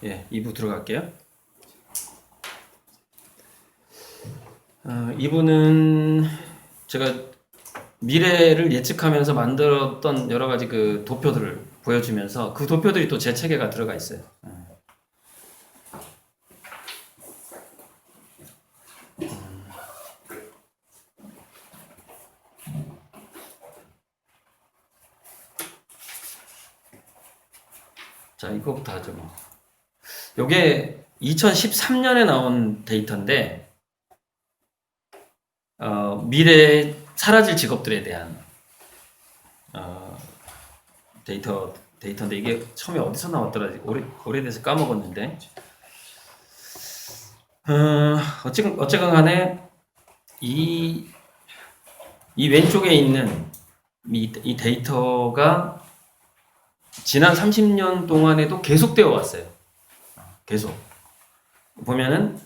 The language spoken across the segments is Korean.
예, 2부 들어갈게요. 2부는 제가 미래를 예측하면서 만들었던 여러 가지 그 도표들을 보여주면서 그 도표들이 또 제 체계가 들어가 있어요. 자, 이거부터 하죠. 요게 2013년에 나온 데이터인데, 미래에 사라질 직업들에 대한 데이터인데, 이게 처음에 어디서 나왔더라? 오래돼서 까먹었는데, 어쨌건 간에 이 왼쪽에 있는 이 데이터가 지난 30년 동안에도 계속되어 왔어요. 계속. 보면은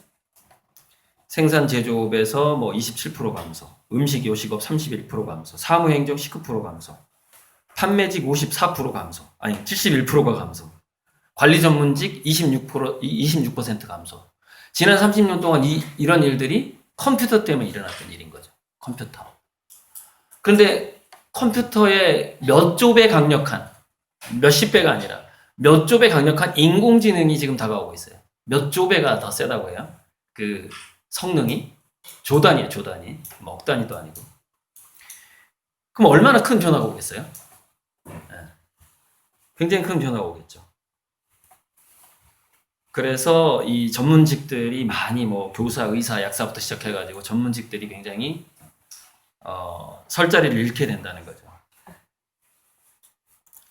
생산 제조업에서 뭐 27% 감소, 음식 요식업 31% 감소, 사무행정 19% 감소, 판매직 54% 감소, 아니 71%가 감소, 관리 전문직 26% 감소. 지난 30년 동안 이런 일들이 컴퓨터 때문에 일어났던 일인 거죠. 컴퓨터. 그런데 컴퓨터의 몇 조배 강력한, 몇십 배가 아니라 몇 조배 강력한 인공지능이 지금 다가오고 있어요. 몇 조배가 더 세다고 해요. 그 성능이 조 단위예요, 조 단위. 뭐 억 단위도 아니고. 그럼 얼마나 큰 변화가 오겠어요? 굉장히 큰 변화가 오겠죠. 그래서 이 전문직들이 많이 뭐 교사, 의사, 약사부터 시작해가지고 전문직들이 굉장히 설 자리를 잃게 된다는 거죠.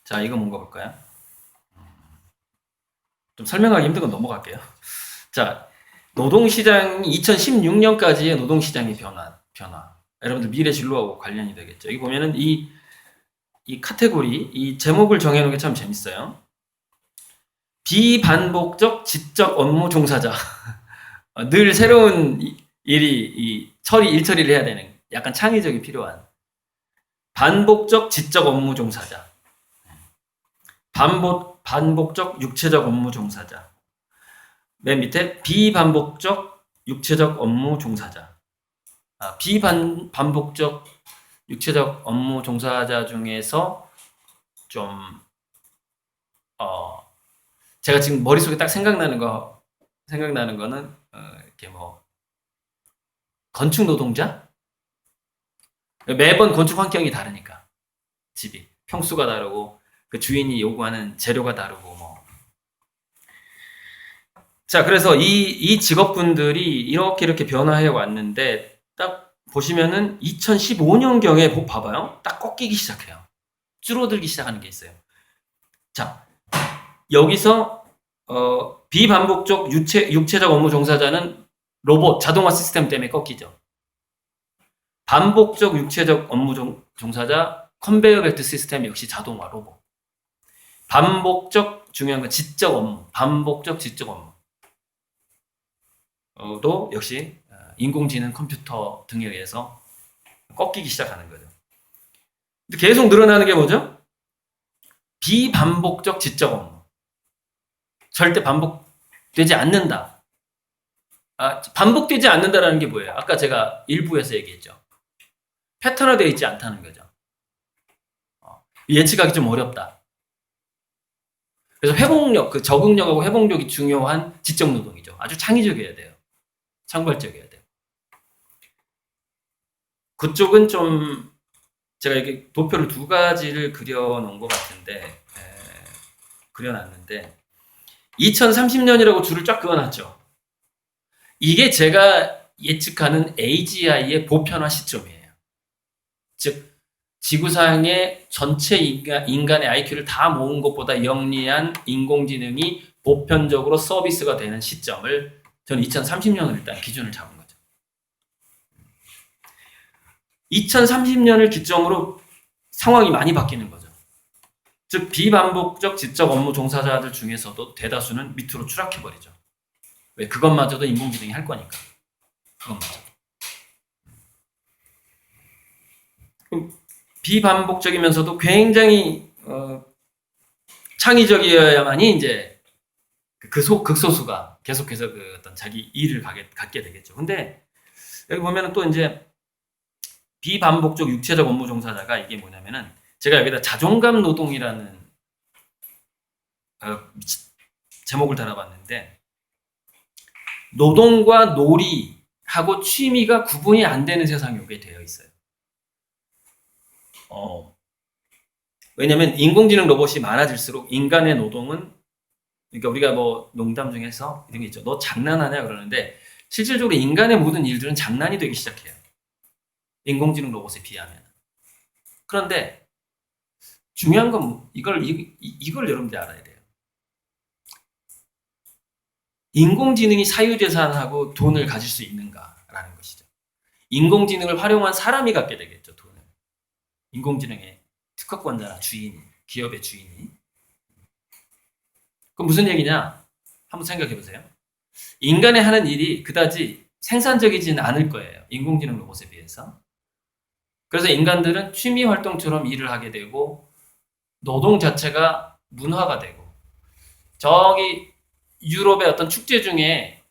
자, 이거 뭔가 볼까요? 좀 설명하기 힘든 건 넘어갈게요. 자, 노동시장이 2016년까지의 노동시장의 변화. 여러분들 미래 진로하고 관련이 되겠죠. 여기 보면은 이 카테고리, 이 제목을 정해놓은 게 참 재밌어요. 비반복적 지적 업무 종사자. 늘 새로운 일이, 일처리를 해야 되는, 약간 창의적이 필요한. 반복적 지적 업무 종사자. 반복적 육체적 업무 종사자. 맨 밑에 비반복적 육체적 업무 종사자. 비반복적 육체적 업무 종사자 중에서 좀 제가 지금 머릿속에 딱 생각나는 거는 이렇게 뭐 건축 노동자? 매번 건축 환경이 다르니까 집이 평수가 다르고 그 주인이 요구하는 재료가 다르고 뭐. 자, 그래서 이 직업분들이 이렇게 변화해 왔는데 딱 보시면은 2015년경에 봐봐요. 딱 꺾이기 시작해요. 줄어들기 시작하는 게 있어요. 자, 여기서 비반복적 육체적 업무 종사자는 로봇, 자동화 시스템 때문에 꺾이죠. 반복적 육체적 업무 종사자, 컨베이어 벨트 시스템 역시 자동화, 로봇. 반복적, 중요한 건 지적 업무, 반복적 지적 업무도 역시 인공지능 컴퓨터 등에 의해서 꺾이기 시작하는 거죠. 근데 계속 늘어나는 게 뭐죠? 비반복적 지적 업무. 절대 반복되지 않는다. 반복되지 않는다라는 게 뭐예요? 아까 제가 일부에서 얘기했죠. 패턴화되어 있지 않다는 거죠. 예측하기 좀 어렵다. 그래서 회복력, 그 적응력하고 회복력이 중요한 지적 노동이죠. 아주 창의적이어야 돼요. 창발적이어야 돼요. 그쪽은 좀 제가 이렇게 도표를 두 가지를 그려놓은 것 같은데 그려놨는데 2030년이라고 줄을 쫙 그어놨죠. 이게 제가 예측하는 AGI의 보편화 시점이에요. 즉 지구상의 전체 인간의 IQ를 다 모은 것보다 영리한 인공지능이 보편적으로 서비스가 되는 시점을 저는 2030년을 일단 기준을 잡은 거죠. 2030년을 기점으로 상황이 많이 바뀌는 거죠. 즉 비반복적 지적 업무 종사자들 중에서도 대다수는 밑으로 추락해버리죠. 왜? 그것마저도 인공지능이 할 거니까. 그것마저도. 비반복적이면서도 굉장히 창의적이어야만이 이제 극소수가 계속해서 그 어떤 자기 일을 갖게 되겠죠. 근데 여기 보면은 또 이제 비반복적 육체적 업무 종사자가 이게 뭐냐면은 제가 여기다 자존감 노동이라는 제목을 달아봤는데 노동과 놀이하고 취미가 구분이 안 되는 세상이 오게 되어 있어요. 왜냐면 인공지능 로봇이 많아질수록 인간의 노동은 그러니까 우리가 뭐 농담 중에서 이런 게 있죠. 너 장난하냐 그러는데 실질적으로 인간의 모든 일들은 장난이 되기 시작해요. 인공지능 로봇에 비하면. 그런데 중요한 건 이걸 여러분들이 알아야 돼요. 인공지능이 사유재산하고 돈을 가질 수 있는가라는 것이죠. 인공지능을 활용한 사람이 갖게 되겠죠, 돈을. 인공지능의 특허권자나 주인이, 기업의 주인이. 그럼 무슨 얘기냐? 한번 생각해 보세요. 인간의 하는 일이 그다지 생산적이지는 않을 거예요. 인공지능 로봇에 비해서. 그래서 인간들은 취미 활동처럼 일을 하게 되고 노동 자체가 문화가 되고 저기 유럽의 어떤 축제 중에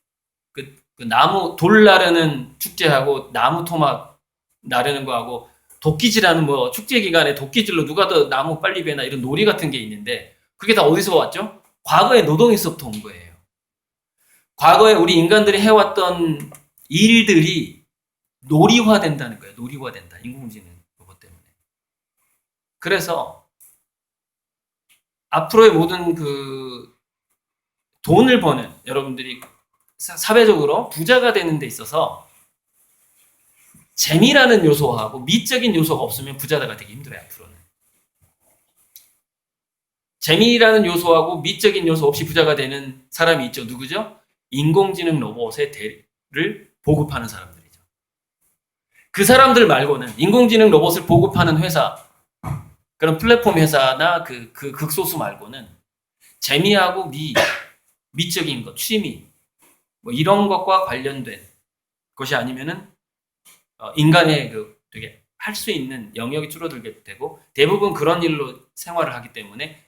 그 나무 돌 나르는 축제하고 나무 토막 나르는 거하고 도끼질하는 뭐 축제 기간에 도끼질로 누가 더 나무 빨리 베나 이런 놀이 같은 게 있는데 그게 다 어디서 왔죠? 과거에 노동에서부터 온 거예요. 과거에 우리 인간들이 해왔던 일들이 놀이화된다는 거예요. 놀이화된다. 인공지능 로봇 때문에. 그래서 앞으로의 모든 그 돈을 버는 여러분들이 사회적으로 부자가 되는 데 있어서 재미라는 요소하고 미적인 요소가 없으면 부자가 되기 힘들어요. 앞으로는. 재미라는 요소하고 미적인 요소 없이 부자가 되는 사람이 있죠. 누구죠? 인공지능 로봇의 대를 보급하는 사람들이죠. 그 사람들 말고는 인공지능 로봇을 보급하는 회사, 그런 플랫폼 회사나 그 극소수 말고는 재미하고 미적인 것, 취미, 뭐 이런 것과 관련된 것이 아니면은 인간의 그 되게 할 수 있는 영역이 줄어들게 되고 대부분 그런 일로 생활을 하기 때문에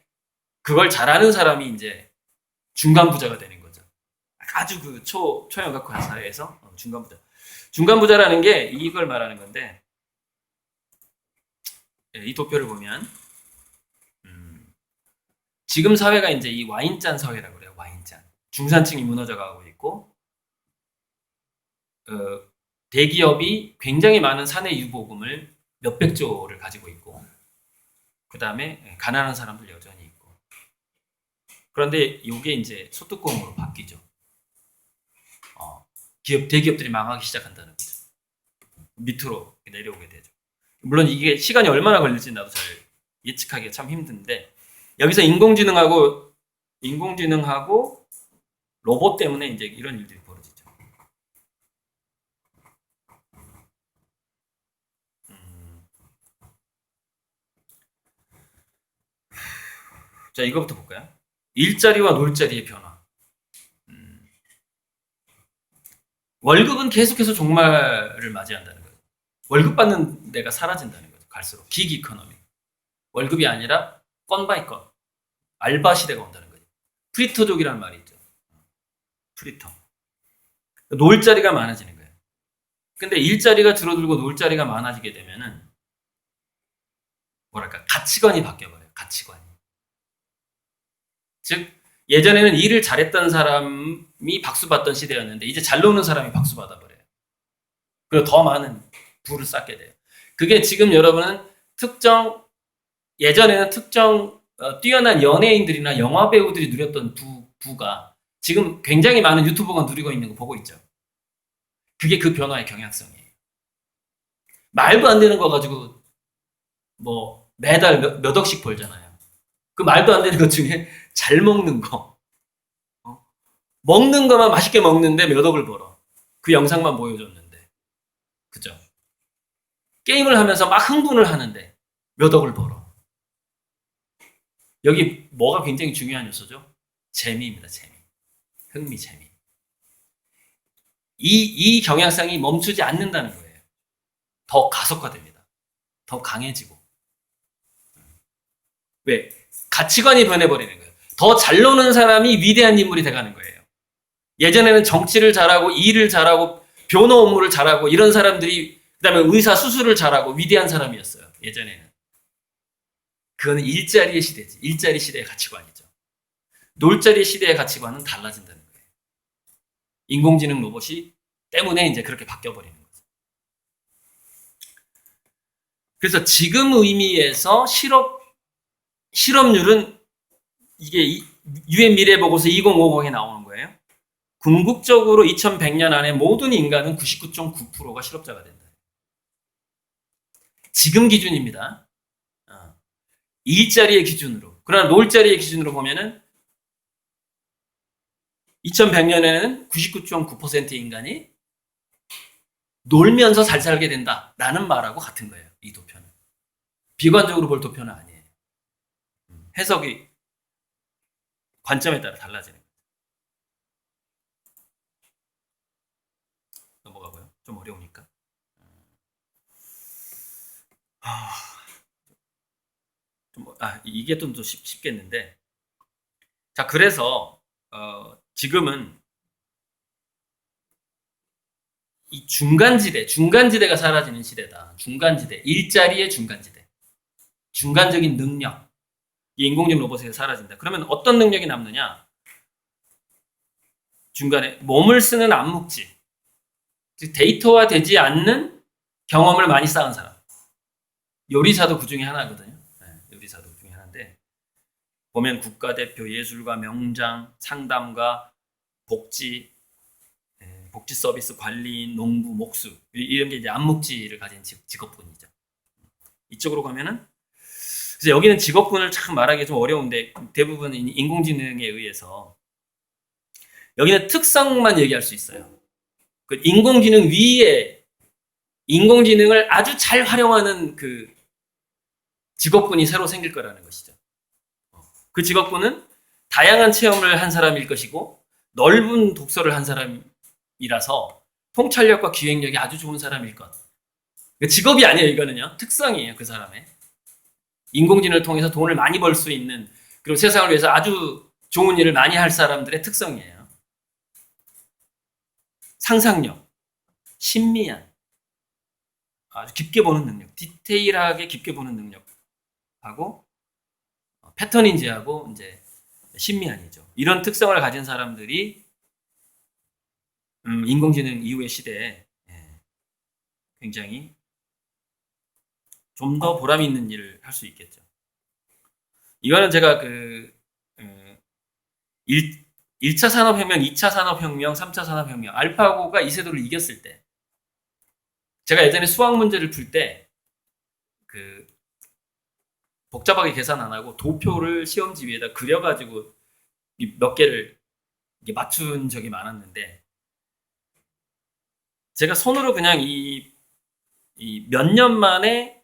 그걸 잘하는 사람이 이제 중간 부자가 되는 거죠. 아주 그 초영각화 사회에서 중간 부자. 중간 부자라는 게 이걸 말하는 건데 이 도표를 보면 지금 사회가 이제 이 와인잔 사회라고 그래요. 와인잔. 중산층이 무너져 가고 있고 대기업이 굉장히 많은 사내 유보금을 몇백조를 가지고 있고 그 다음에 가난한 사람들 여전히 있고 그런데 이게 이제 소뚜껑으로 바뀌죠. 대기업들이 망하기 시작한다는 거죠. 밑으로 내려오게 되죠. 물론 이게 시간이 얼마나 걸릴지 나도 잘 예측하기가 참 힘든데 여기서 인공지능하고 로봇 때문에 이제 이런 일들이 벌어지죠. 자, 이거부터 볼까요? 일자리와 놀자리의 변화. 월급은 계속해서 종말을 맞이한다는 거예요. 월급 받는 데가 사라진다는 거죠. 갈수록 기기 이코노미. 월급이 아니라 건 바이 건. 알바 시대가 온다는 거죠. 프리터족이라는 말이 있죠. 프리터. 놀자리가 많아지는 거예요. 근데 일자리가 줄어들고 놀자리가 많아지게 되면은 뭐랄까 가치관이 바뀌어버려요. 가치관이. 즉 예전에는 일을 잘했던 사람이 박수 받던 시대였는데 이제 잘 노는 사람이 박수 받아버려요. 그리고 더 많은 부를 쌓게 돼요. 그게 지금 여러분은 예전에는 특정 뛰어난 연예인들이나 영화 배우들이 누렸던 부가 지금 굉장히 많은 유튜버가 누리고 있는 거 보고 있죠. 그게 그 변화의 경향성이에요. 말도 안 되는 거 가지고 뭐 매달 몇 억씩 벌잖아요. 그 말도 안 되는 것 중에 잘 먹는 거. 먹는 거만 맛있게 먹는데 몇 억을 벌어. 그 영상만 보여줬는데. 그죠? 게임을 하면서 막 흥분을 하는데 몇 억을 벌어. 여기 뭐가 굉장히 중요한 요소죠? 재미입니다. 재미. 흥미, 재미. 이 경향성이 멈추지 않는다는 거예요. 더 가속화됩니다. 더 강해지고. 왜? 가치관이 변해버리는 거예요. 더 잘 노는 사람이 위대한 인물이 돼가는 거예요. 예전에는 정치를 잘하고 일을 잘하고 변호 업무를 잘하고 이런 사람들이 그다음에 의사 수술을 잘하고 위대한 사람이었어요. 예전에는. 그거는 일자리의 시대지. 일자리 시대의 가치관이죠. 놀자리 시대의 가치관은 달라진다는 거예요. 인공지능 로봇이 때문에 이제 그렇게 바뀌어버리는 거죠. 그래서 지금 의미에서 실업률은 이게 유엔 미래보고서 2050에 나오는 거예요. 궁극적으로 2100년 안에 모든 인간은 99.9%가 실업자가 된다. 지금 기준입니다. 일자리의 기준으로. 그러나 놀자리의 기준으로 보면은 2100년에는 99.9%의 인간이 놀면서 잘 살게 된다라는 말하고 같은 거예요. 이 도표는. 비관적으로 볼 도표는 아니에요. 해석이 관점에 따라 달라지는 거예요. 넘어가고요. 좀 어려우니까. 이게 좀 더 쉽겠는데. 자, 그래서 지금은 이 중간지대가 사라지는 시대다. 중간지대, 일자리의 중간지대. 중간적인 능력. 이 인공지능 로봇에서 사라진다. 그러면 어떤 능력이 남느냐? 중간에 몸을 쓰는 암묵지. 즉 데이터화 되지 않는 경험을 많이 쌓은 사람. 요리사도 그 중에 하나거든요. 요리사도 그 중에 하나인데 보면 국가대표, 예술가, 명장, 상담가, 복지 서비스, 관리인, 농부, 목수 이런 게 이제 암묵지를 가진 직업군이죠. 이쪽으로 가면은 그래서 여기는 직업군을 참 말하기 좀 어려운데 대부분 인공지능에 의해서 여기는 특성만 얘기할 수 있어요. 그 인공지능 위에 인공지능을 아주 잘 활용하는 그 직업군이 새로 생길 거라는 것이죠. 그 직업군은 다양한 체험을 한 사람일 것이고 넓은 독서를 한 사람이라서 통찰력과 기획력이 아주 좋은 사람일 것. 직업이 아니에요. 이거는요. 특성이에요. 그 사람의. 인공지능을 통해서 돈을 많이 벌 수 있는 그리고 세상을 위해서 아주 좋은 일을 많이 할 사람들의 특성이에요. 상상력, 신미한, 아주 깊게 보는 능력, 디테일하게 깊게 보는 능력하고 패턴 인지하고 이제 신미한이죠. 이런 특성을 가진 사람들이 인공지능 이후의 시대에 굉장히 좀 더 보람 있는 일을 할 수 있겠죠. 이거는 제가 1차 산업혁명, 2차 산업혁명, 3차 산업혁명, 알파고가 이세돌을 이겼을 때 제가 예전에 수학 문제를 풀 때 복잡하게 계산 안 하고 도표를 시험지 위에다 그려가지고 몇 개를 맞춘 적이 많았는데 제가 손으로 그냥 이 몇 년 만에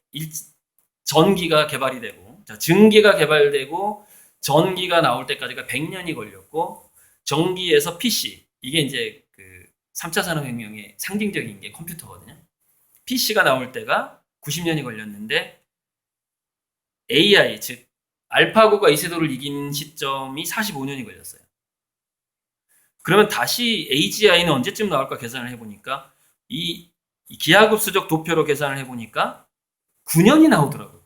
전기가 개발이 되고 증기가 개발되고 전기가 나올 때까지가 100년이 걸렸고 전기에서 PC 이게 이제 3차 산업혁명의 상징적인 게 컴퓨터거든요. PC가 나올 때가 90년이 걸렸는데 AI 즉 알파고가 이세돌을 이긴 시점이 45년이 걸렸어요. 그러면 다시 AGI는 언제쯤 나올까 계산을 해보니까 이 기하급수적 도표로 계산을 해보니까 9년이 나오더라고요.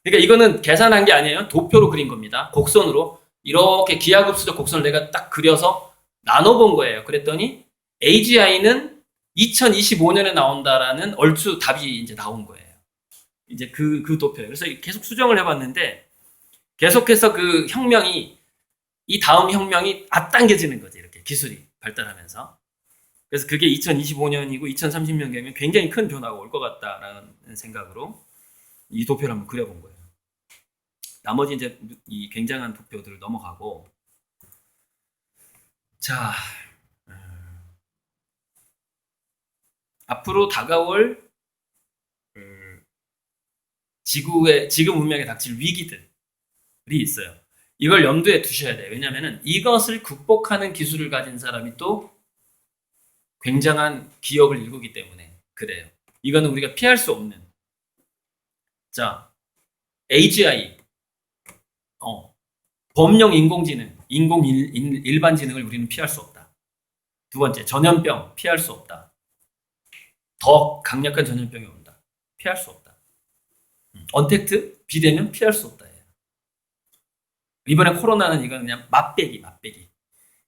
그러니까 이거는 계산한 게 아니에요. 도표로 그린 겁니다. 곡선으로 이렇게 기하급수적 곡선을 내가 딱 그려서 나눠본 거예요. 그랬더니 AGI는 2025년에 나온다라는 얼추 답이 이제 나온 거예요. 이제 그 도표예요. 그래서 계속 수정을 해봤는데 계속해서 그 혁명이 이 다음 혁명이 앞당겨지는 거지. 이렇게 기술이 발달하면서. 그래서 그게 2025년이고 2030년 되면 굉장히 큰 변화가 올 것 같다라는 생각으로 이 도표를 한번 그려본 거예요. 나머지 이제 이 굉장한 도표들을 넘어가고 자 앞으로 다가올 지금 문명에 닥칠 위기들이 있어요. 이걸 염두에 두셔야 돼요. 왜냐하면 이것을 극복하는 기술을 가진 사람이 또 굉장한 기업을 일구기 때문에 그래요. 이거는 우리가 피할 수 없는. 자, AGI, 범용 인공지능, 일반지능을 우리는 피할 수 없다. 두 번째, 전염병 피할 수 없다. 더 강력한 전염병이 온다. 피할 수 없다. 언택트, 비대면 피할 수 없다. 이번에 코로나는 이건 그냥 맛배기.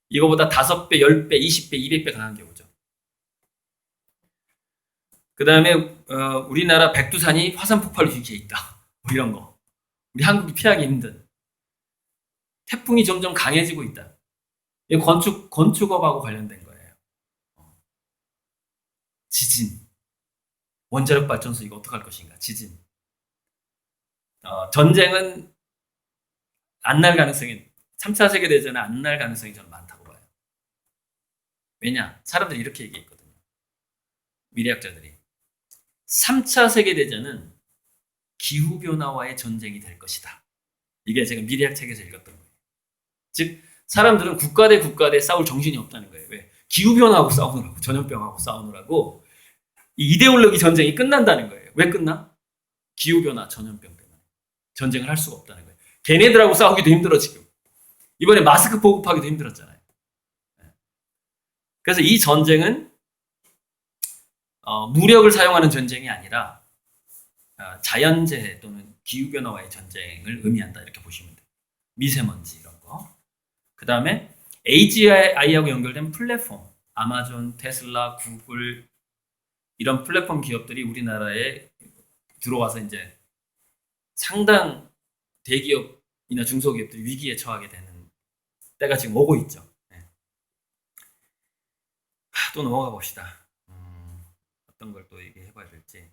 이거보다 5배, 10배, 20배, 200배 강한 게 오죠. 그 다음에 우리나라 백두산이 화산 폭발로 위기에 있다. 뭐 이런 거. 우리 한국이 피하기 힘든. 태풍이 점점 강해지고 있다. 이 건축업하고 관련된 거예요. 지진. 원자력 발전소 이거 어떡할 것인가. 지진. 전쟁은 안 날 가능성이 3차 세계대전은 안 날 가능성이 저는 많다고 봐요. 왜냐? 사람들이 이렇게 얘기했거든요. 미래학자들이. 3차 세계대전은 기후변화와의 전쟁이 될 것이다. 이게 제가 미래학 책에서 읽었던 거예요. 즉 사람들은 국가 대 싸울 정신이 없다는 거예요. 왜? 기후변화하고 싸우느라고, 전염병하고 싸우느라고 이 이데올로기 전쟁이 끝난다는 거예요. 왜 끝나? 기후변화, 전염병 때문에. 전쟁을 할 수가 없다는 거예요. 걔네들하고 싸우기도 힘들어 지금. 이번에 마스크 보급하기도 힘들었잖아요. 그래서 이 전쟁은 무력을 사용하는 전쟁이 아니라 자연재해 또는 기후변화와의 전쟁을 의미한다 이렇게 보시면 돼요. 미세먼지 이런 거. 그 다음에 AGI하고 연결된 플랫폼, 아마존, 테슬라, 구글 이런 플랫폼 기업들이 우리나라에 들어와서 이제 상당 대기업이나 중소기업들이 위기에 처하게 되는 때가 지금 오고 있죠. 네. 또 넘어가 봅시다. 어떤 걸 또 얘기해봐야 될지.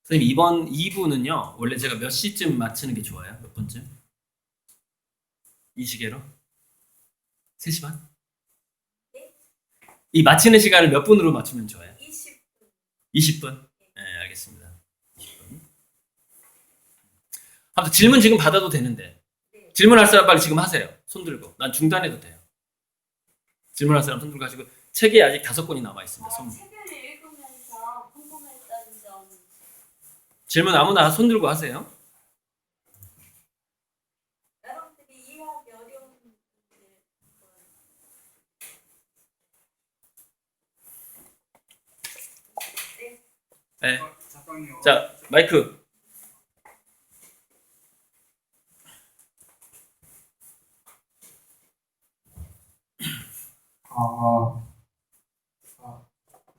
선생님 이번 2부는요 원래 제가 몇 시쯤 마치는 게 좋아요? 몇 분쯤? 이 시계로? 3시 반? 이 마치는 시간을 몇 분으로 맞추면 좋아요? 20분. 20분? 네, 알겠습니다. 20분. 아무튼 질문 지금 받아도 되는데 질문할 사람 빨리 지금 하세요. 손 들고. 난 중단해도 돼요. 질문할 사람 손 들고 하시고 책이 아직 5권이 남아있습니다. 책을 읽으면서 궁금했던 점. 질문 아무나 손 들고 하세요. 여러분들이 이해하기 어려운 부분들. 네. 자, 마이크.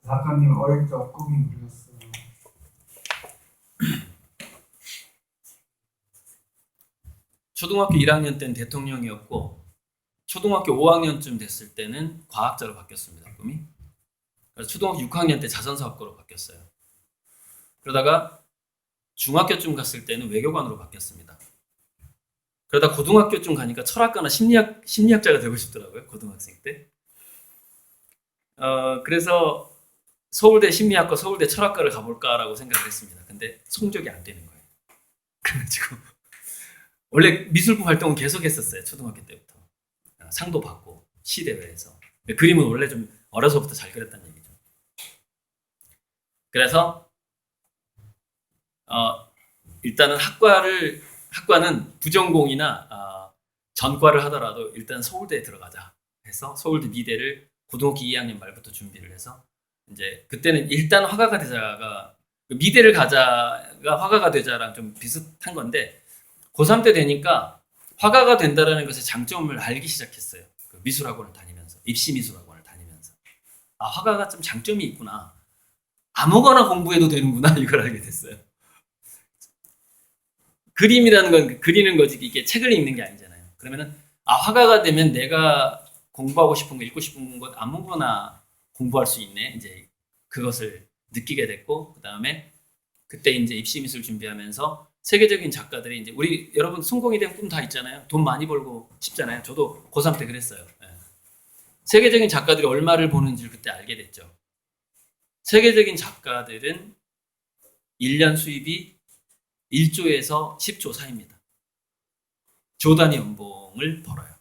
작가님 어릴 적 꿈이 그렸어요. 초등학교 1학년 때는 대통령이었고 초등학교 5학년쯤 됐을 때는 과학자로 바뀌었습니다. 꿈이. 그래서 초등학교 6학년 때 자선사업가로 바뀌었어요. 그러다가 중학교쯤 갔을 때는 외교관으로 바뀌었습니다. 그러다 고등학교쯤 가니까 철학가나 심리학자가 되고 싶더라고요. 고등학생 때. 그래서 서울대 심리학과, 서울대 철학과를 가볼까라고 생각을 했습니다. 근데 성적이 안 되는 거예요. 그래가지고 원래 미술부 활동은 계속 했었어요. 초등학교 때부터. 상도 받고 시대회에서. 그림은 원래 좀 어려서부터 잘 그렸다는 얘기죠. 그래서 일단은 학과는 부전공이나 전과를 하더라도 일단 서울대에 들어가자 해서 서울대 미대를 고등학교 2학년 말부터 준비를 해서 이제 그때는 일단 화가가 되자가 미대를 가자가 화가가 되자랑 좀 비슷한 건데 고3 때 되니까 화가가 된다라는 것의 장점을 알기 시작했어요. 그 미술학원을 다니면서 입시 미술학원을 다니면서 화가가 좀 장점이 있구나. 아무거나 공부해도 되는구나 이걸 알게 됐어요. 그림이라는 건 그리는 거지 이게 책을 읽는 게 아니잖아요. 그러면은 화가가 되면 내가 공부하고 싶은 거 읽고 싶은 것 아무거나 공부할 수 있네. 이제 그것을 느끼게 됐고 그다음에 그때 이제 입시 미술 준비하면서 세계적인 작가들이 이제 우리 여러분 성공이 된 꿈 다 있잖아요. 돈 많이 벌고 싶잖아요. 저도 고3 때 그랬어요. 네. 세계적인 작가들이 얼마를 버는지를 그때 알게 됐죠. 세계적인 작가들은 1년 수입이 1조에서 10조 사이입니다. 조 단위 연봉을 벌어요.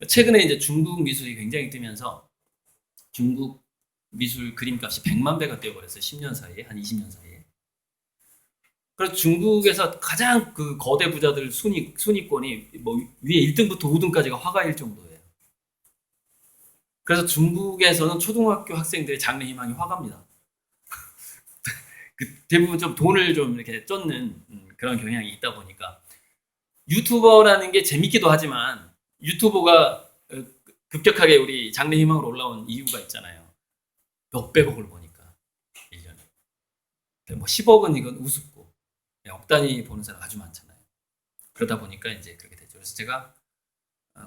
최근에 이제 중국 미술이 굉장히 뜨면서 중국 미술 그림값이 100만 배가 뛰어버렸어요. 10년 사이에, 한 20년 사이에. 그래서 중국에서 가장 그 거대 부자들 순위권이 뭐 위에 1등부터 5등까지가 화가일 정도예요. 그래서 중국에서는 초등학교 학생들의 장래 희망이 화가입니다. 그 대부분 좀 돈을 좀 이렇게 쫓는 그런 경향이 있다 보니까 유튜버라는 게 재밌기도 하지만 유튜버가 급격하게 우리 장래 희망으로 올라온 이유가 있잖아요. 몇백억을 버니까 1년에. 뭐 10억은 이건 우습고 억 단위 보는 사람 아주 많잖아요. 그러다 보니까 이제 그렇게 되죠. 그래서 제가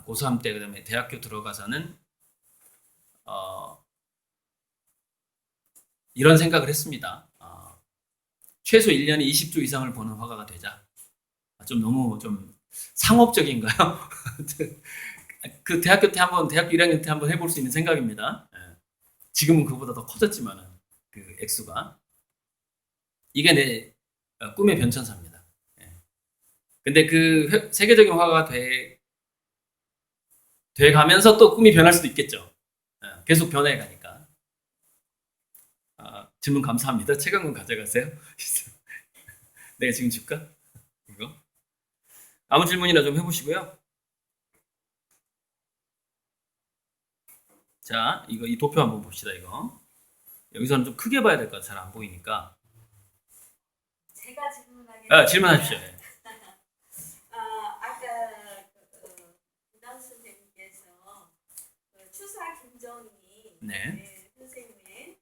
고3 때 그다음에 대학교 들어가서는 이런 생각을 했습니다. 최소 1년에 20조 이상을 버는 화가가 되자. 좀 너무 좀 상업적인가요? 그 대학교 1학년 때 한번 해볼 수 있는 생각입니다. 지금은 그보다 더 커졌지만은 그 액수가 이게 내 꿈의 변천사입니다. 근데 그 세계적인 화가가 돼 가면서 또 꿈이 변할 수도 있겠죠. 계속 변해 가니까. 질문 감사합니다. 책 한 권 가져가세요. 내가 지금 줄까? 이거? 아무 질문이나 좀 해보시고요. 자, 이 도표 한번 봅시다. 이거 여기서는 좀 크게 봐야 될 것 같아. 잘 안 보이니까. 제가 질문하겠습니다. 질문하십시오. 아까 부담 선생님께서 추사 김정희 네. 선생님의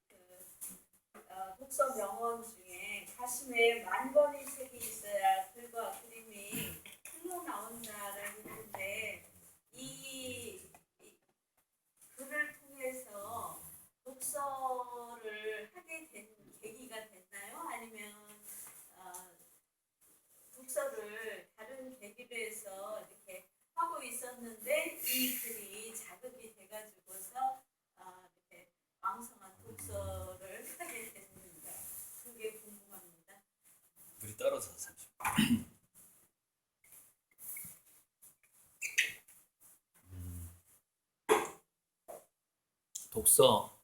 독서 명언 중에 가슴에 만번의 책이 있어야 글과 그림이 흘러나온다라고 했는데 이 글을 통해서 독서를 하게 된 계기가 됐나요? 아니면 독서를 다른 계기로 해서 이렇게 하고 있었는데 이 글이 자극이 돼가지고서 이렇게 왕성한 독서를 하게 됐는가? 그게 궁금합니다. 물이 떨어져서 잠시. 독서.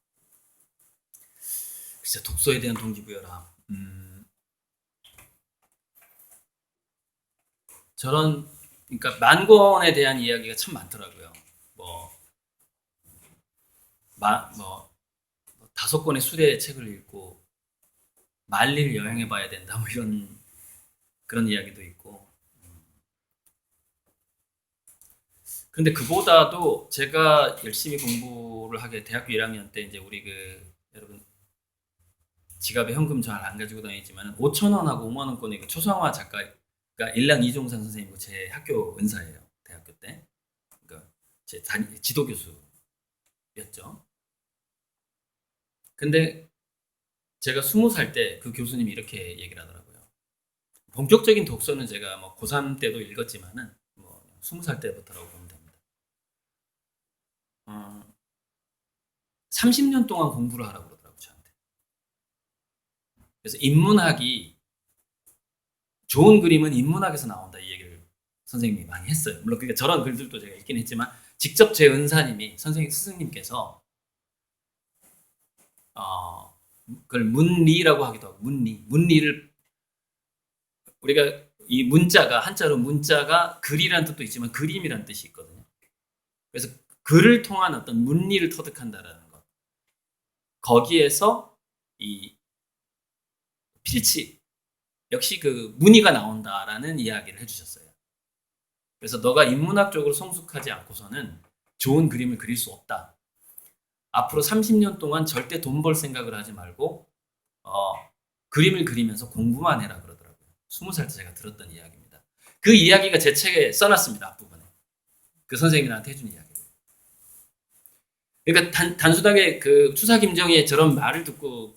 글쎄, 독서에 대한 동기부여라. 그러니까 만권에 대한 이야기가 참 많더라고요. 뭐 5권의 수레의 책을 읽고 만리를 여행해봐야 된다. 뭐 이런 그런 이야기도 있고. 근데 그보다도 제가 열심히 공부를 하게 대학교 1학년 때 이제 우리 여러분 지갑에 현금 잘 안 가지고 다니지만 5,000원하고 5만 원권의 초상화 작가가 일랑 이종산 선생님이고 제 학교 은사예요. 대학교 때. 그러니까 제 지도 교수였죠. 근데 제가 20살 때 그 교수님이 이렇게 얘기를 하더라고요. 본격적인 독서는 제가 뭐 고3 때도 읽었지만은 뭐 20살 때부터라고 보면 됩니다. 30년 동안 공부를 하라고 그러더라고요, 저한테. 그래서 인문학이 좋은 그림은 인문학에서 나온다 이 얘기를 선생님이 많이 했어요. 물론 그러니까 저런 글들도 제가 읽긴 했지만 직접 제 은사님이 스승님께서 그걸 문리라고 하기도 하고 문리를 우리가 이 한자로 문자가 글이라는 뜻도 있지만 그림이라는 뜻이 있거든요. 그래서 글을 통한 어떤 문리를 터득한다라는 것. 거기에서 이 필치 역시 그 문의가 나온다라는 이야기를 해주셨어요. 그래서 너가 인문학적으로 성숙하지 않고서는 좋은 그림을 그릴 수 없다. 앞으로 30년 동안 절대 돈 벌 생각을 하지 말고 그림을 그리면서 공부만 해라 그러더라고요. 20살 때 제가 들었던 이야기입니다. 그 이야기가 제 책에 써놨습니다. 앞부분에. 그 선생님이 나한테 해준 이야기를. 그러니까 단순하게 그 추사 김정희의 저런 말을 듣고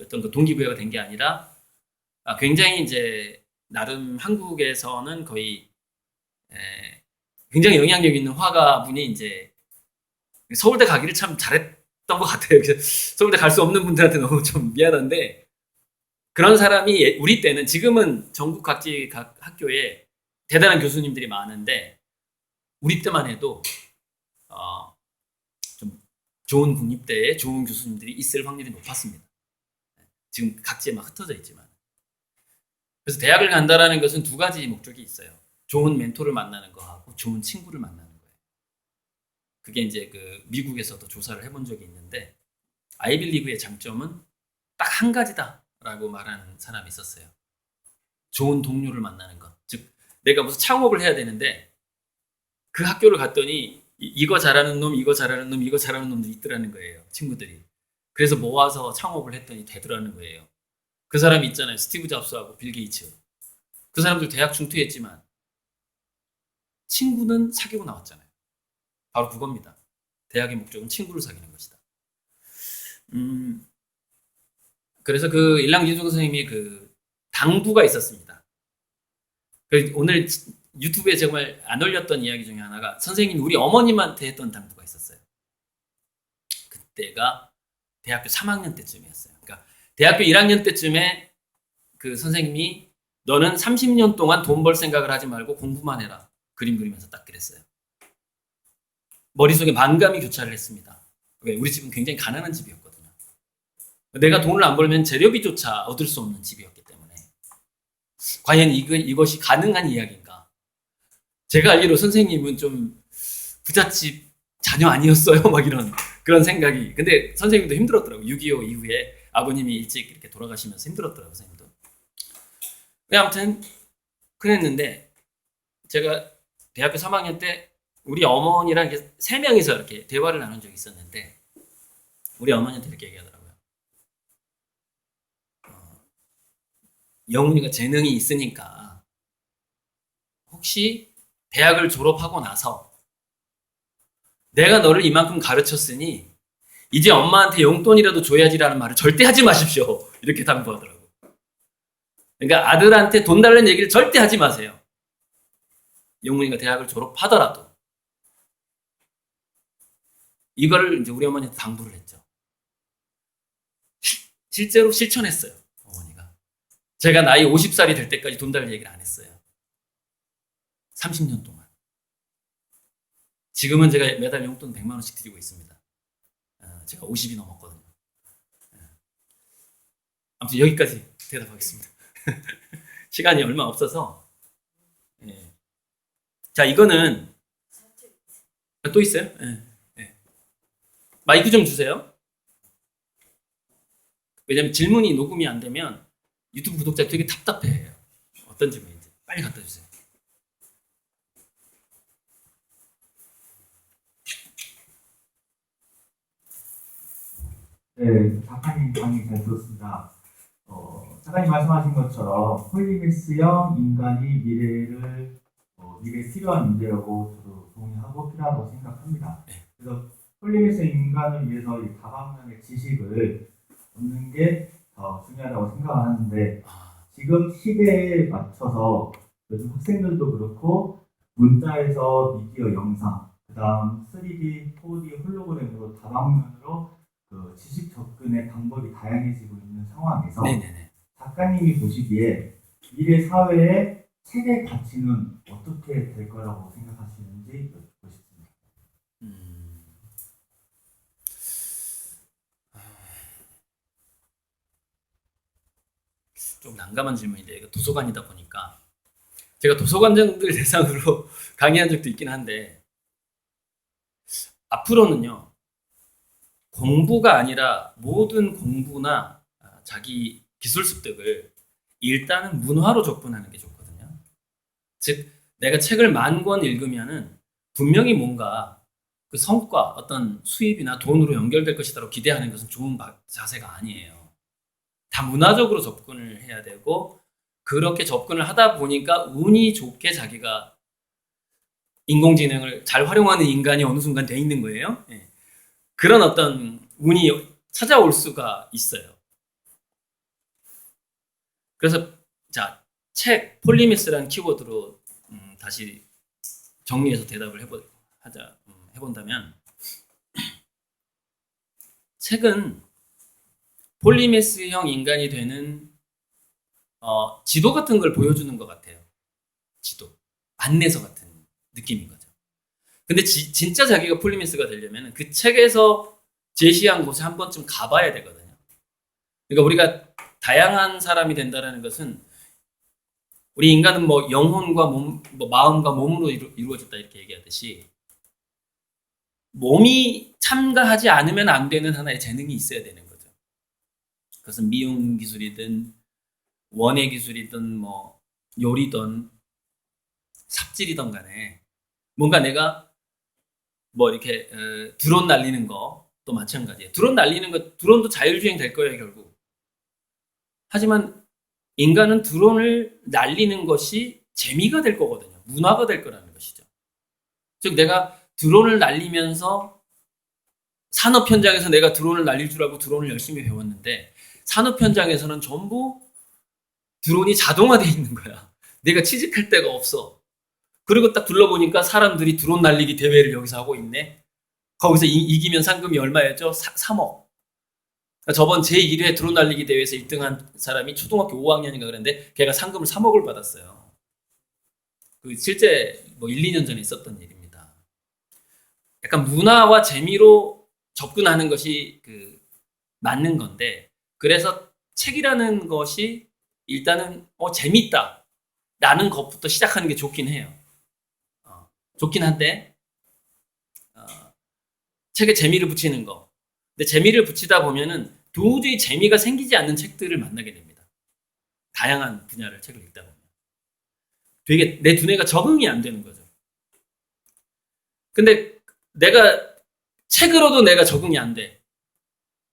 어떤 그 동기부여가 된 게 아니라 굉장히 이제 나름 한국에서는 거의 굉장히 영향력 있는 화가분이 이제 서울대 가기를 참 잘했던 것 같아요. 서울대 갈 수 없는 분들한테 너무 좀 미안한데 그런 사람이 우리 때는 지금은 전국 각 학교에 대단한 교수님들이 많은데 우리 때만 해도 좀 좋은 국립대에 좋은 교수님들이 있을 확률이 높았습니다. 지금 각지에 막 흩어져 있지만 그래서 대학을 간다라는 것은 두 가지 목적이 있어요. 좋은 멘토를 만나는 거하고 좋은 친구를 만나는 거예요. 그게 이제 그 미국에서도 조사를 해본 적이 있는데 아이빌리그의 장점은 딱 한 가지다라고 말하는 사람이 있었어요. 좋은 동료를 만나는 것. 즉 내가 무슨 창업을 해야 되는데 그 학교를 갔더니 이거 잘하는 놈, 이거 잘하는 놈, 이거 잘하는 놈도 있더라는 거예요. 친구들이. 그래서 모아서 창업을 했더니 되더라는 거예요. 그 사람이 있잖아요. 스티브 잡스하고 빌 게이츠. 그 사람들 대학 중퇴했지만 친구는 사귀고 나왔잖아요. 바로 그겁니다. 대학의 목적은 친구를 사귀는 것이다. 그래서 그 일랑진송 선생님이 그 당부가 있었습니다. 오늘 유튜브에 정말 안 올렸던 이야기 중에 하나가 선생님이 우리 어머님한테 했던 당부가 있었어요. 그때가 대학교 3학년 때쯤이었어요. 그러니까 대학교 1학년 때쯤에 그 선생님이 너는 30년 동안 돈 벌 생각을 하지 말고 공부만 해라. 그림 그리면서 딱 그랬어요. 머릿속에 만감이 교차를 했습니다. 왜? 우리 집은 굉장히 가난한 집이었거든요. 내가 돈을 안 벌면 재료비조차 얻을 수 없는 집이었기 때문에 과연 이것이 가능한 이야기인가? 제가 알기로 선생님은 좀 부잣집 자녀 아니었어요? 막 이런 그런 생각이. 근데 선생님도 힘들었더라고요. 6.25 이후에 아버님이 일찍 이렇게 돌아가시면서 힘들었더라고요. 선생님도. 아무튼 그랬는데 제가 대학교 3학년 때 우리 어머니랑 이렇게 3명이서 이렇게 대화를 나눈 적이 있었는데 우리 어머니한테 이렇게 얘기하더라고요. 영훈이가 재능이 있으니까 혹시 대학을 졸업하고 나서 내가 너를 이만큼 가르쳤으니 이제 엄마한테 용돈이라도 줘야지라는 말을 절대 하지 마십시오. 이렇게 당부하더라고요. 그러니까 아들한테 돈 달라는 얘기를 절대 하지 마세요. 영훈이가 대학을 졸업하더라도. 이거를 이제 우리 어머니한테 당부를 했죠. 실제로 실천했어요. 어머니가. 제가 나이 50살이 될 때까지 돈 달라는 얘기를 안 했어요. 30년 동안. 지금은 제가 매달 용돈 100만 원씩 드리고 있습니다. 제가 50이 넘었거든요. 아무튼 여기까지 대답하겠습니다. 시간이 얼마 없어서. 자, 이거는 또 있어요? 마이크 좀 주세요. 왜냐면 질문이 녹음이 안 되면 유튜브 구독자 되게 답답해해요. 어떤 질문인지 빨리 갖다 주세요. 네, 작가님 강의 잘 들었습니다. 작가님 말씀하신 것처럼 홀리미스형 인간이 미래에 필요한 문제라고 저도 동의하고 필요하다고 생각합니다. 그래서 홀리미스 인간을 위해서 이 다방면의 지식을 얻는 게 더 중요하다고 생각하는데 지금 시대에 맞춰서 요즘 학생들도 그렇고 문자에서 미디어 영상, 그 다음 3D, 4D, 홀로그램으로 다방면으로 그 지식 접근의 방법이 다양해지고 있는 상황에서 네네네. 작가님이 보시기에 미래 사회의 책의 가치는 어떻게 될 거라고 생각하시는지 여쭙고 싶습니다. 좀 난감한 질문인데 이거 도서관이다 보니까 제가 도서관장들 대상으로 강의한 적도 있긴 한데 앞으로는요 공부가 아니라 모든 공부나 자기 기술 습득을 일단은 문화로 접근하는 게 좋거든요. 즉 내가 책을 10,000권 읽으면은 분명히 뭔가 그 성과 어떤 수입이나 돈으로 연결될 것이다라고 기대하는 것은 좋은 자세가 아니에요. 다 문화적으로 접근을 해야 되고 그렇게 접근을 하다 보니까 운이 좋게 자기가 인공지능을 잘 활용하는 인간이 어느 순간 돼 있는 거예요. 그런 어떤 운이 찾아올 수가 있어요. 그래서 자, 책 폴리미스라는 키워드로 다시 정리해서 대답을 해본다면 책은 폴리메스형 인간이 되는 지도 같은 걸 보여주는 것 같아요. 지도, 안내서 같은 느낌인 거죠. 근데 진짜 자기가 폴리메스가 되려면 그 책에서 제시한 곳에 한 번쯤 가봐야 되거든요. 그러니까 우리가 다양한 사람이 된다는 것은 우리 인간은 뭐 영혼과 몸, 뭐 마음과 몸으로 이루어졌다 이렇게 얘기하듯이 몸이 참가하지 않으면 안 되는 하나의 재능이 있어야 되는 거죠. 그것은 미용 기술이든 원예 기술이든 뭐 요리든 삽질이든 간에 뭔가 내가 뭐 이렇게 드론 날리는 것도 마찬가지예요. 드론 날리는 것, 드론도 자율주행 될 거예요, 결국. 하지만 인간은 드론을 날리는 것이 재미가 될 거거든요. 문화가 될 거라는 것이죠. 즉 내가 드론을 날리면서 산업 현장에서 내가 드론을 날릴 줄 알고 드론을 열심히 배웠는데 산업 현장에서는 전부 드론이 자동화되어 있는 거야. 내가 취직할 데가 없어. 그리고 딱 둘러보니까 사람들이 드론 날리기 대회를 여기서 하고 있네. 거기서 이기면 상금이 얼마였죠? 3억. 저번 제1회 드론 날리기 대회에서 1등한 사람이 초등학교 5학년인가 그랬는데 걔가 상금을 3억을 받았어요. 그 실제 뭐 1, 2년 전에 있었던 일입니다. 약간 문화와 재미로 접근하는 것이 맞는 건데 그래서 책이라는 것이 일단은 재밌다 라는 것부터 시작하는 게 좋긴 해요. 좋긴 한데 책에 재미를 붙이는 거. 근데 재미를 붙이다 보면은 도저히 재미가 생기지 않는 책들을 만나게 됩니다. 다양한 분야를 책을 읽다 보면. 되게 내 두뇌가 적응이 안 되는 거죠. 근데 책으로도 내가 적응이 안 돼.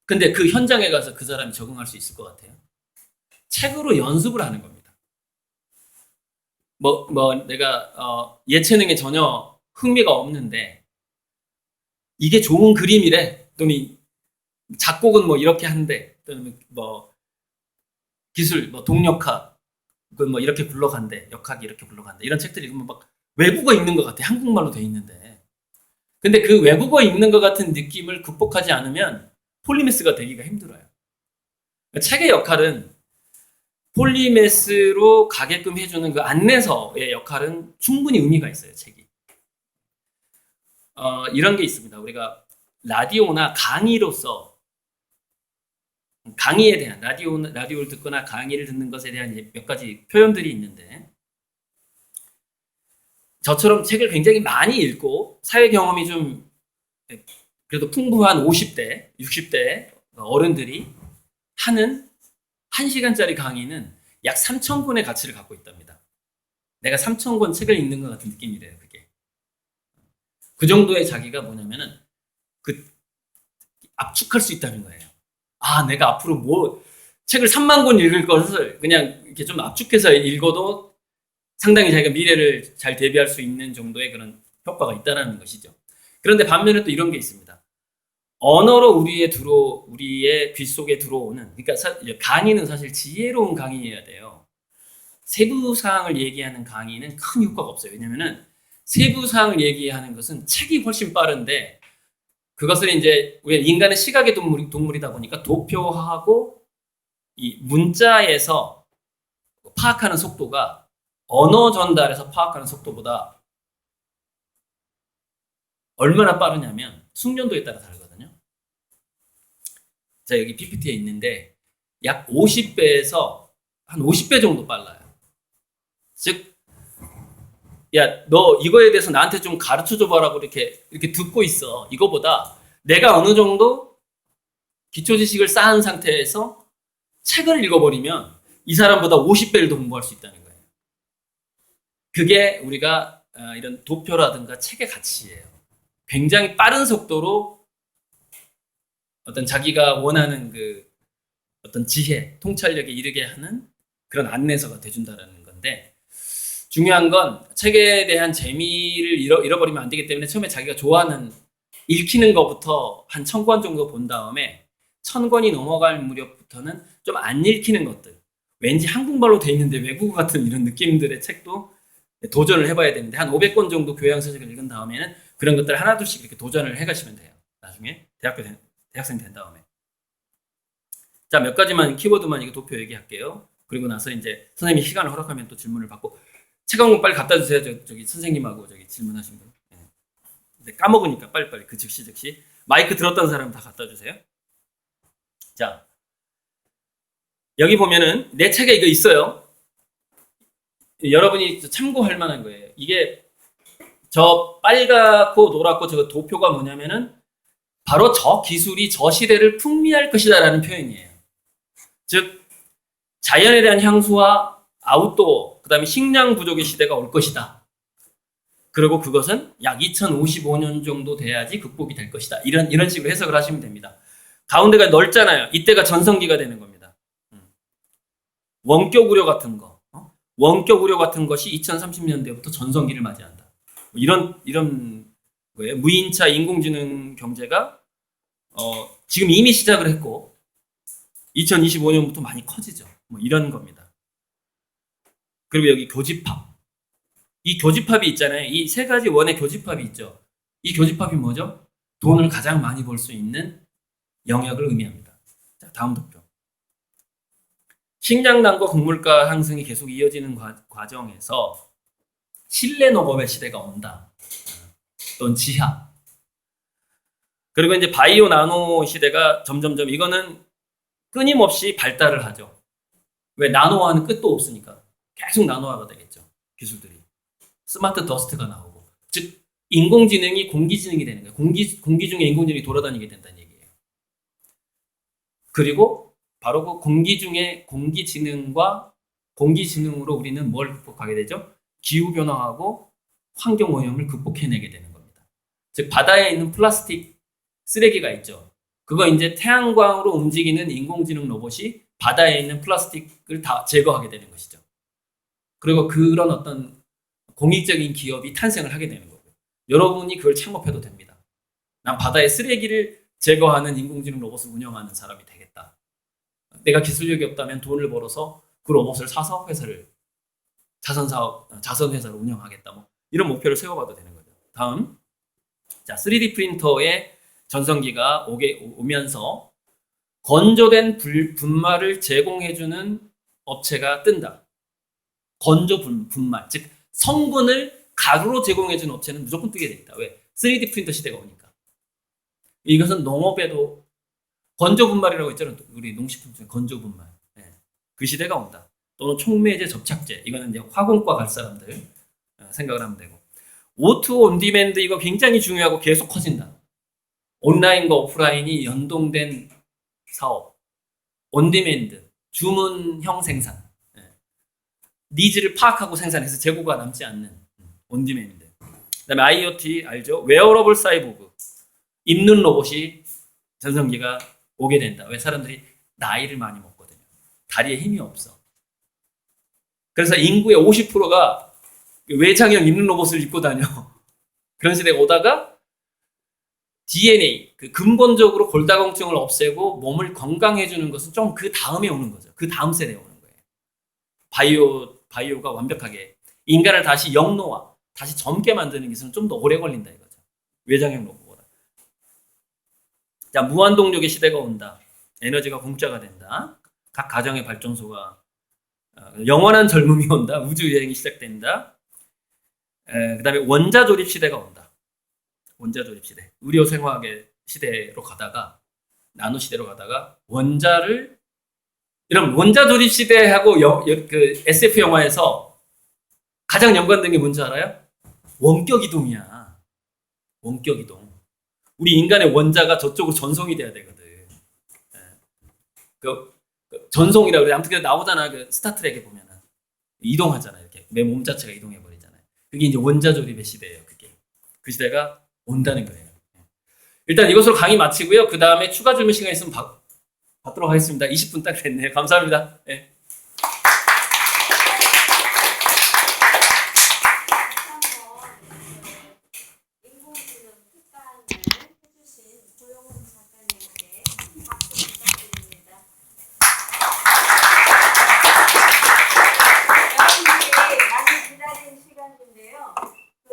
근데 그 현장에 가서 그 사람이 적응할 수 있을 것 같아요. 책으로 연습을 하는 겁니다. 내가 예체능에 전혀 흥미가 없는데 이게 좋은 그림이래. 또는 작곡은 뭐 이렇게 한대. 또는 뭐 기술, 뭐 동력학, 그 뭐 이렇게 굴러간대. 역학이 이렇게 굴러간대. 이런 책들이 읽으면 막 외국어 읽는 것 같아. 한국말로 돼 있는데. 근데 그 외국어 읽는 것 같은 느낌을 극복하지 않으면 폴리메스가 되기가 힘들어요. 그러니까 책의 역할은 폴리메스로 가게끔 해주는 그 안내서의 역할은 충분히 의미가 있어요. 책이. 이런 게 있습니다. 우리가 라디오나 강의로서 강의에 대한 라디오를 듣거나 강의를 듣는 것에 대한 몇 가지 표현들이 있는데 저처럼 책을 굉장히 많이 읽고 사회 경험이 좀 그래도 풍부한 50대, 60대 어른들이 하는 1시간짜리 강의는 약 3,000권의 가치를 갖고 있답니다. 내가 3,000권 책을 읽는 것 같은 느낌이래요, 그게. 그 정도의 자기가 뭐냐면은 압축할 수 있다는 거예요. 내가 앞으로 책을 3만 권 읽을 것을 그냥 이렇게 좀 압축해서 읽어도 상당히 자기가 미래를 잘 대비할 수 있는 정도의 그런 효과가 있다는 것이죠. 그런데 반면에 또 이런 게 있습니다. 언어로 우리의 귀 속에 들어오는, 그러니까 강의는 사실 지혜로운 강의여야 돼요. 세부사항을 얘기하는 강의는 큰 효과가 없어요. 왜냐면은 세부사항을 얘기하는 것은 책이 훨씬 빠른데 그것을 이제 인간은 시각의 동물이다 보니까 도표하고 이 문자에서 파악하는 속도가 언어 전달에서 파악하는 속도보다 얼마나 빠르냐면 숙련도에 따라 다르거든요. 자, 여기 PPT에 있는데 약 50배에서 한 50배 정도 빨라요. 즉, 야, 너 이거에 대해서 나한테 좀 가르쳐 줘봐라고 이렇게 듣고 있어. 이거보다 내가 어느 정도 기초 지식을 쌓은 상태에서 책을 읽어버리면 이 사람보다 50배를 더 공부할 수 있다는 거예요. 그게 우리가 이런 도표라든가 책의 가치예요. 굉장히 빠른 속도로 어떤 자기가 원하는 그 어떤 지혜, 통찰력에 이르게 하는 그런 안내서가 돼준다는 건데 중요한 건 책에 대한 재미를 잃어버리면 안 되기 때문에 처음에 자기가 좋아하는 읽히는 것부터 한 1,000권 정도 본 다음에 1,000권이 넘어갈 무렵부터는 좀 안 읽히는 것들 왠지 한국말로 돼 있는데 외국어 같은 이런 느낌들의 책도 도전을 해봐야 되는데 한 500권 정도 교양서적을 읽은 다음에는 그런 것들 하나둘씩 이렇게 도전을 해가시면 돼요. 나중에 대학생 된 다음에. 자, 몇 가지만 키워드만 이거 도표 얘기할게요. 그리고 나서 이제 선생님이 시간을 허락하면 또 질문을 받고 책 한 권 빨리 갖다 주세요. 저기 선생님하고 저기 질문하신 분. 근데 까먹으니까 빨리빨리 그 즉시 마이크 들었던 사람 다 갖다 주세요. 자, 여기 보면은 내 책에 이거 있어요. 여러분이 참고할 만한 거예요. 이게 저 빨갛고 노랗고 저 도표가 뭐냐면은 바로 저 기술이 저 시대를 풍미할 것이다라는 표현이에요. 즉 자연에 대한 향수와 아웃도어, 그다음에 식량 부족의 시대가 올 것이다. 그리고 그것은 약 2055년 정도 돼야지 극복이 될 것이다. 이런 식으로 해석을 하시면 됩니다. 가운데가 넓잖아요. 이때가 전성기가 되는 겁니다. 원격 의료 같은 거, 원격 의료 같은 것이 2030년대부터 전성기를 맞이한다. 이런 거예요. 무인차 인공지능 경제가 지금 이미 시작을 했고 2025년부터 많이 커지죠. 뭐 이런 겁니다. 그리고 여기 교집합. 이 교집합이 있잖아요. 이 세 가지 원의 교집합이 있죠. 이 교집합이 뭐죠? 돈을 가장 많이 벌 수 있는 영역을 의미합니다. 자, 다음 도표. 식량난과 곡물가 상승이 계속 이어지는 과정에서 실내 농업의 시대가 온다. 또는 지하. 그리고 이제 바이오 나노 시대가 점점점 이거는 끊임없이 발달을 하죠. 왜? 나노화는 끝도 없으니까. 계속 나노화가 되겠죠. 기술들이. 스마트 더스트가 나오고. 즉 인공지능이 공기지능이 되는 거예요. 공기 중에 인공지능이 돌아다니게 된다는 얘기예요. 그리고 바로 그 공기 중에 공기지능과 공기지능으로 우리는 뭘 극복하게 되죠? 기후변화하고 환경오염을 극복해내게 되는 겁니다. 즉 바다에 있는 플라스틱 쓰레기가 있죠. 그거 이제 태양광으로 움직이는 인공지능 로봇이 바다에 있는 플라스틱을 다 제거하게 되는 것이죠. 그리고 그런 어떤 공익적인 기업이 탄생을 하게 되는 거고요. 여러분이 그걸 창업해도 됩니다. 난 바다의 쓰레기를 제거하는 인공지능 로봇을 운영하는 사람이 되겠다. 내가 기술력이 없다면 돈을 벌어서 그 로봇을 사서 회사를 자선회사를 운영하겠다. 뭐 이런 목표를 세워봐도 되는 거죠. 다음, 자 3D 프린터의 전성기가 오면서 건조된 분말을 제공해주는 업체가 뜬다. 건조 분말, 즉 성분을 가루로 제공해주는 업체는 무조건 뜨게 돼 있다. 왜? 3D 프린터 시대가 오니까. 이것은 농업에도 건조 분말이라고 있잖아요. 우리 농식품 중에 건조 분말. 네. 그 시대가 온다. 또는 촉매제, 접착제. 이거는 이제 화공과 갈 사람들 생각을 하면 되고. O2 온디맨드 이거 굉장히 중요하고 계속 커진다. 온라인과 오프라인이 연동된 사업. 온디맨드, 주문형 생산. 니즈를 파악하고 생산해서 재고가 남지 않는 온디맨드. 그 다음에 IoT 알죠? 웨어러블 사이보그. 입는 로봇이 전성기가 오게 된다. 왜? 사람들이 나이를 많이 먹거든요. 다리에 힘이 없어. 그래서 인구의 50%가 외장형 입는 로봇을 입고 다녀. 그런 시대가 오다가 DNA, 그 근본적으로 골다공증을 없애고 몸을 건강해주는 것은 좀 그 다음에 오는 거죠. 그 다음 세대에 오는 거예요. 바이오가 완벽하게 인간을 다시 영노화, 다시 젊게 만드는 기술은 좀 더 오래 걸린다 이거죠. 외장형 로봇보다. 자, 무한동력의 시대가 온다. 에너지가 공짜가 된다. 각 가정의 발전소가 영원한 젊음이 온다. 우주여행이 시작된다. 그 다음에 원자조립 시대가 온다. 원자조립 시대. 의료생화학의 시대로 가다가 나노 시대로 가다가 여러분 원자조립 시대하고 그 SF 영화에서 가장 연관된 게 뭔지 알아요? 원격 이동이야. 원격 이동. 우리 인간의 원자가 저쪽으로 전송이 돼야 되거든. 그 전송이라고 그래. 아무튼 나오잖아. 그 스타트rek에 보면은 이동하잖아. 이렇게 내 몸 자체가 이동해 버리잖아요. 그게 이제 원자조립의 시대예요. 그게 그 시대가 온다는 거예요. 일단 이것으로 강의 마치고요. 그 다음에 추가 질문 시간 있으면 받도록 하겠습니다. 20분 딱 됐네요. 감사합니다. 네. 인공지능 특강을 해주신 고용훈 작가님께 박수 부탁드립니다. 여러분들이 많이 기다린 시간인데요. 그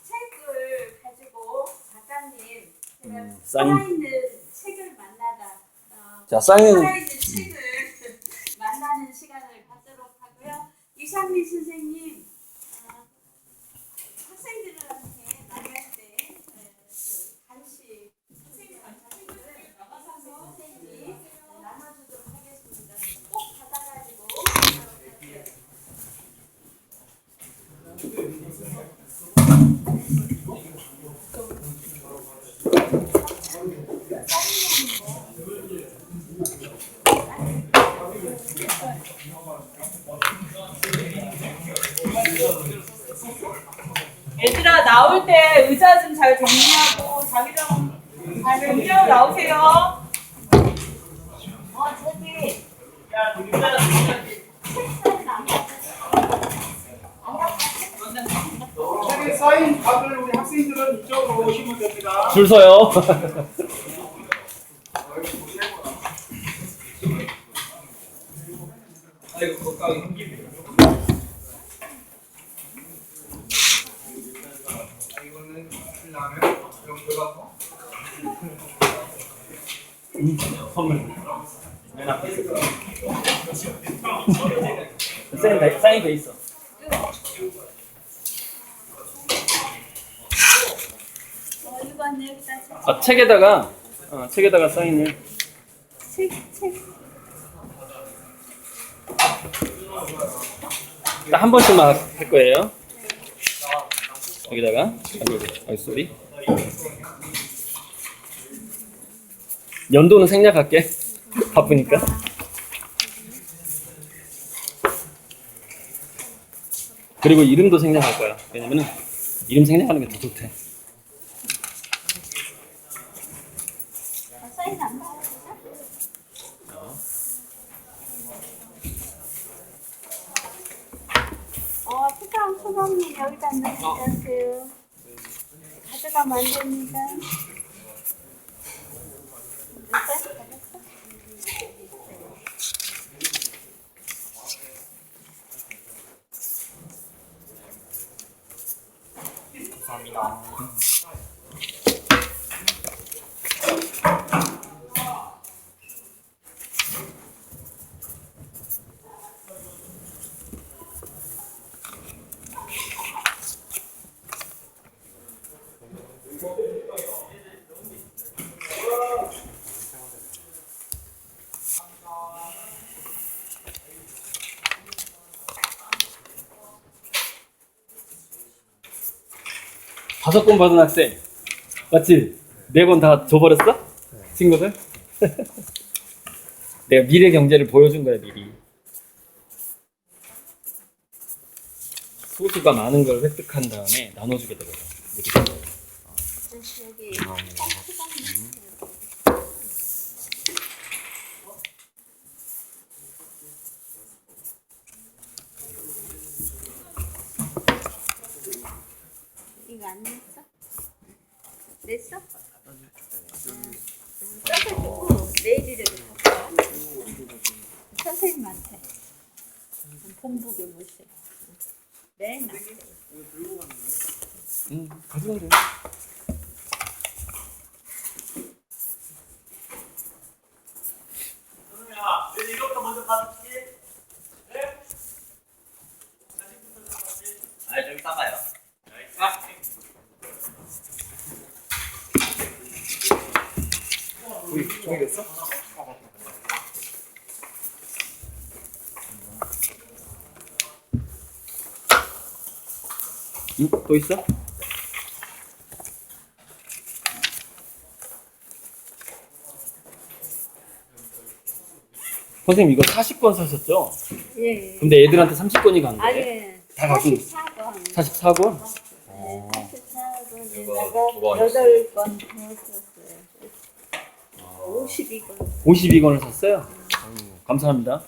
책을 가지고 작가님 제가 살아있는 책을 만나다 자, 살아있는 책을 만나는 시간을 갖도록 하고요. 이상민 선생님 학생들한테 만날 때 간식 선생님을 선생님이 나눠주도록 하겠습니다. 꼭 받아가지고 얘들아 나올 때 의자 좀 잘 정리하고 자기장 잘 정리하고 나오세요. 저기 책에 사인 받을 우리 학생들은 이쪽으로 오시면 됩니다. 줄 서요. 이거는 신라면 들어가고 선물. 맨 앞에 있어. 사인 돼 있어. 이거 안에 여기다 아, 책에다가 사인을. 책. 딱 한 번씩만 할 거예요. 여기다가. 아이고, 쏘리. 연도는 생략할게. 바쁘니까. 그리고 이름도 생략할 거야. 왜냐면은 이름 생략하는 게 더 좋대. 사인 안 받았어? 피감 소감님 여기다 넣으세요. 가져가면 안 됩니다. 다섯 권 받은 학생 맞지? 네 권 다 줘버렸어? 친구들? 내가 미래 경제를 보여준 거야 미리. 소수가 많은 걸 획득한 다음에 나눠주게 되거든. 여기 이거 안 냈어? 냈어? 써가지고 내일이라도 갖고 와. 선생님한테 본보게 모세요. 네, 나. 가져가면 돼. 이것부터 먼저 받을게. 저기 싸봐요. 종이 됐어? 또 있어? 선생님 이거 40권 사셨죠? 예. 근데 애들한테 30권이 간대. 아니, 다 갖고 44권. 44권? 44권에다가 8권 더 썼어요. 52권. 52권을 샀어요? 감사합니다.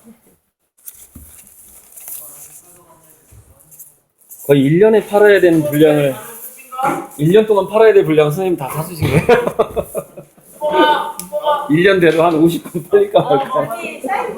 거의 1년에 팔아야 되는 분량을 1년 동안 팔아야 될 분량을 선생님 다 사주신 거예요? 1년대로 한 50권 팔릴까 말까. 거기 사이즈